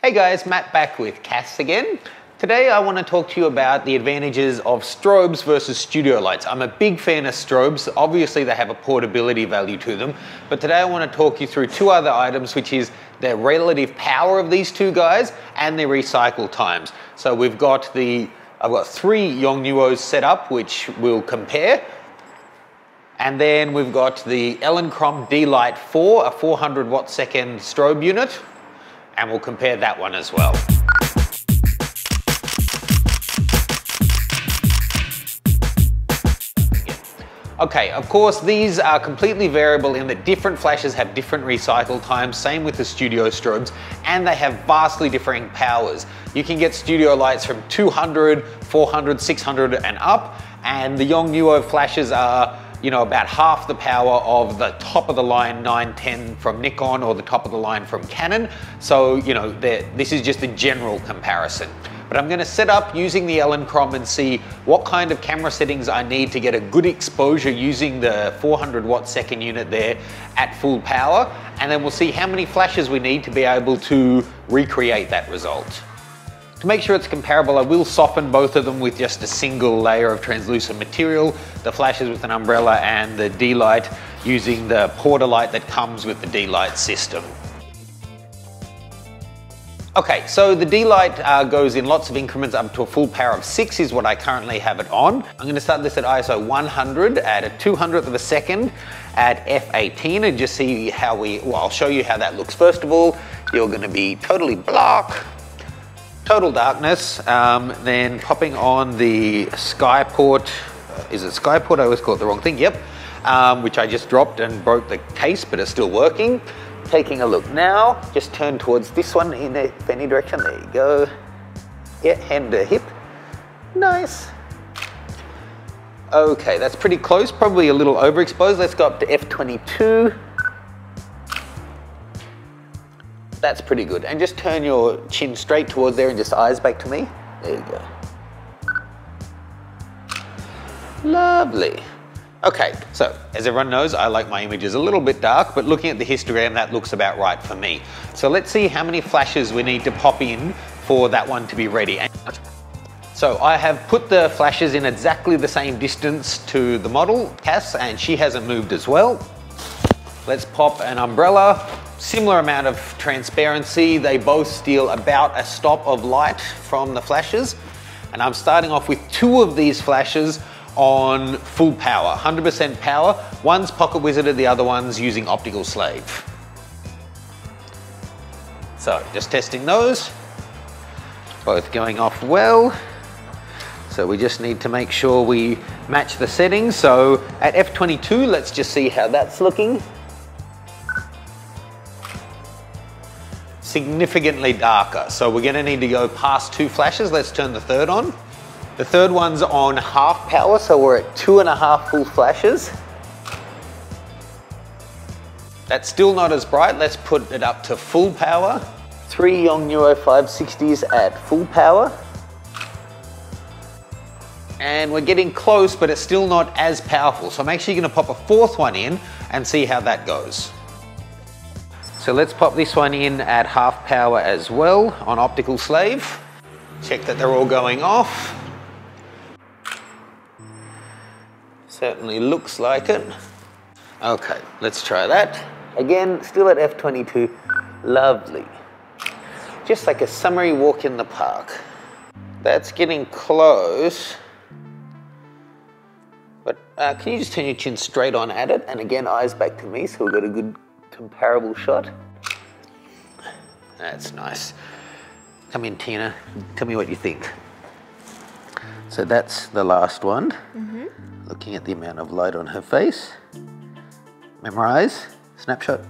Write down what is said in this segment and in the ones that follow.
Hey guys, Matt back with Cass again. Today I want to talk to you about the advantages of strobes versus studio lights. I'm a big fan of strobes. Obviously they have a portability value to them, but today I want to talk you through two other items, which is the relative power of these two guys and their recycle times. So I've got three YONG Nuos set up, which we'll compare. And then we've got the ELINCHROM D-LITE 4, a 400 watt second strobe unit, and we'll compare that one as well. Okay, of course these are completely variable in that different flashes have different recycle times, same with the studio strobes, and they have vastly differing powers. You can get studio lights from 200, 400, 600 and up, and the YONG Nuo flashes are about half the power of the top of the line 910 from Nikon or the top of the line from Canon. So, this is just a general comparison. But I'm gonna set up using the ELINCHROM and see what kind of camera settings I need to get a good exposure using the 400 watt second unit there at full power. And then we'll see how many flashes we need to be able to recreate that result. To make sure it's comparable, I will soften both of them with just a single layer of translucent material, the flashes with an umbrella and the D-LITE using the porta light that comes with the D-LITE system. Okay, so the D-LITE goes in lots of increments up to a full power of 6 is what I currently have it on. I'm going to start this at ISO 100 at a 200th of a second at f/18 and just see how I'll show you how that looks. First of all, you're going to be totally black. Total darkness, then popping on the Skyport, is it Skyport? I always call it the wrong thing, yep, which I just dropped and broke the case, but it's still working. Taking a look now, just turn towards this one in any direction, there you go. Yeah, hand to hip, nice. Okay, that's pretty close, probably a little overexposed. Let's go up to f/22. That's pretty good. And just turn your chin straight towards there and just eyes back to me. There you go. Lovely. Okay, so as everyone knows, I like my images a little bit dark, but looking at the histogram, that looks about right for me. So let's see how many flashes we need to pop in for that one to be ready. So I have put the flashes in exactly the same distance to the model, Cass, and she hasn't moved as well. Let's pop an umbrella. Similar amount of transparency. They both steal about a stop of light from the flashes. And I'm starting off with two of these flashes on full power, 100% power. One's pocket wizarded, the other one's using optical slave. So just testing those. Both going off well. So we just need to make sure we match the settings. So at f/22, let's just see how that's looking. Significantly darker, so we're going to need to go past two flashes. Let's turn the third on. The third one's on half power, so we're at 2.5 full flashes. That's still not as bright. Let's put it up to full power. 3 YONG YN560s at full power. And we're getting close, but it's still not as powerful. So I'm actually going to pop a fourth one in and see how that goes. So let's pop this one in at half power as well on optical slave. Check that they're all going off. Certainly looks like it. Okay, let's try that. Again, still at f/22. Lovely. Just like a summery walk in the park. That's getting close. But can you just turn your chin straight on at it? And again, eyes back to me so we've got a good comparable shot. That's nice. Come in, Tina. Tell me what you think. So that's the last one. Mm-hmm. Looking at the amount of light on her face. Memorize. Snapshot.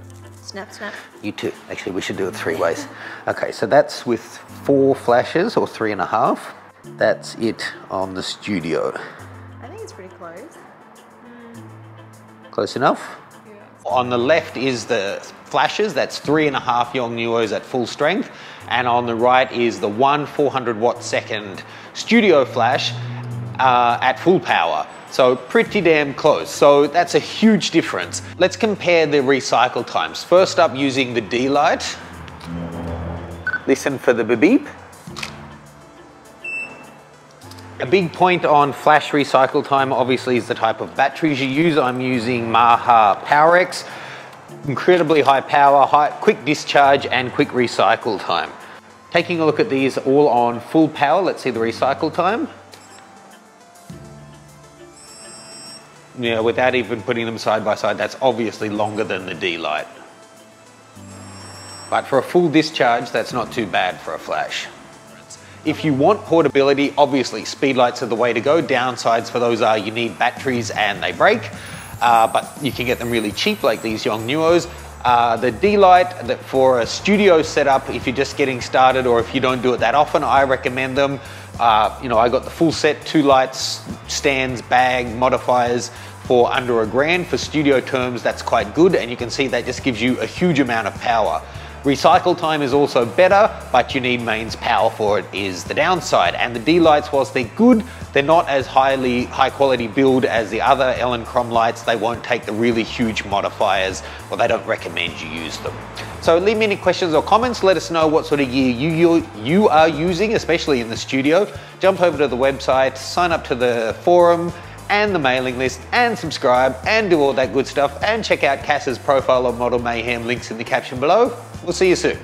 Snap, snap. You too. Actually, we should do it 3 ways. Okay, so that's with 4 flashes or 3.5. That's it on the studio. I think it's pretty close. Close enough? On the left is the flashes, that's 3.5 YONG Nuos at full strength, and on the right is the 1 400 watt second studio flash at full power. So pretty damn close. So that's a huge difference. Let's compare the recycle times. First up, using the D-LITE. Listen for the beep. A big point on flash recycle time obviously is the type of batteries you use. I'm using Maha PowerX. Incredibly high power, quick discharge and quick recycle time. Taking a look at these all on full power, let's see the recycle time. Yeah, without even putting them side by side, that's obviously longer than the D-LITE. But for a full discharge, that's not too bad for a flash. If you want portability, obviously Speedlights are the way to go. Downsides for those are you need batteries and they break, but you can get them really cheap like these YONG Nuos. The D-LITE, for a studio setup, if you're just getting started or if you don't do it that often, I recommend them. You know, I got the full set, 2 lights, stands, bag, modifiers for under $1,000. For studio terms, that's quite good, and you can see that just gives you a huge amount of power. Recycle time is also better, but you need mains power for it is the downside. And the D-LITEs, whilst they're good, they're not as high quality build as the other ELINCHROM lights. They won't take the really huge modifiers, or they don't recommend you use them. So leave me any questions or comments. Let us know what sort of gear you are using, especially in the studio. Jump over to the website, sign up to the forum and the mailing list, and subscribe and do all that good stuff, and check out Cass's profile on Model Mayhem, links in the caption below. We'll see you soon.